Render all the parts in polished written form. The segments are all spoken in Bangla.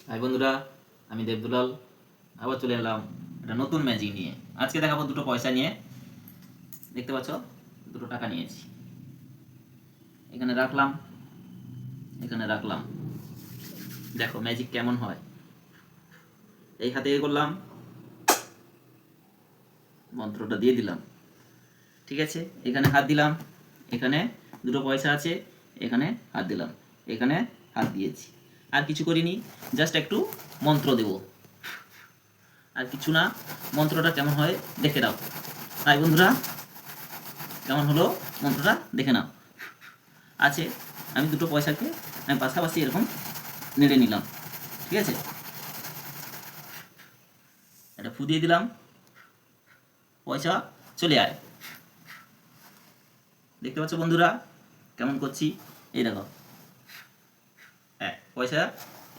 ভাই বন্ধুরা, আমি দেবদুলাল আবার চলে এলাম একটা নতুন ম্যাজিক নিয়ে। আজকে দেখাবো দুটো পয়সা নিয়ে। দেখতে পাচ্ছ, দুটো টাকা নিয়েছি, এখানে রাখলাম, এখানে রাখলাম। দেখো ম্যাজিক কেমন হয়। এই হাতে করলাম, মন্ত্রটা দিয়ে দিলাম, ঠিক আছে। এখানে হাত দিলাম, এখানে দুটো পয়সা আছে, এখানে হাত দিলাম, এখানে হাত দিয়েছি। আর কিছু করিনি, জাস্ট একটু মন্ত্র দেব, আর কিছু না। মন্ত্রটা কেমন হয় দেখে নাও। তাই বন্ধুরা, কেমন হলো মন্ত্রটা দেখে নাও। আছে, আমি দুটো পয়সাকে আমি পাশাপাশি এরকম নেড়ে নিলাম, ঠিক আছে। এটা ফু দিয়ে দিলাম, পয়সা চলে আয়। দেখতে পাচ্ছ বন্ধুরা কেমন করছি? এই দেখো, হ্যাঁ, পয়সা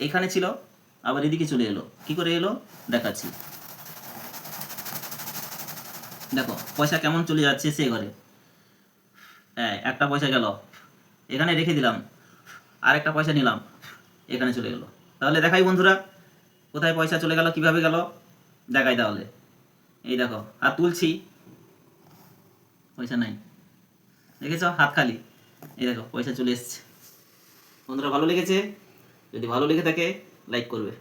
এইখানে ছিল, আবার এদিকে চলে এলো। কি করে এলো দেখাচ্ছি। দেখো পয়সা কেমন চলে যাচ্ছে সে ঘরে। হ্যাঁ, একটা পয়সা গেল, এখানে রেখে দিলাম, আর একটা পয়সা নিলাম, এখানে চলে গেল। তাহলে দেখাই বন্ধুরা, কোথায় পয়সা চলে গেল, কিভাবে গেল দেখাই তাহলে। এই দেখো, হাত তুলছি, পয়সা নাই, দেখেছ, হাত খালি। এই দেখো পয়সা চলে এসছে। বন্ধুরা ভালো লেগেছে? যদি ভালো লেগে থাকে লাইক করবে।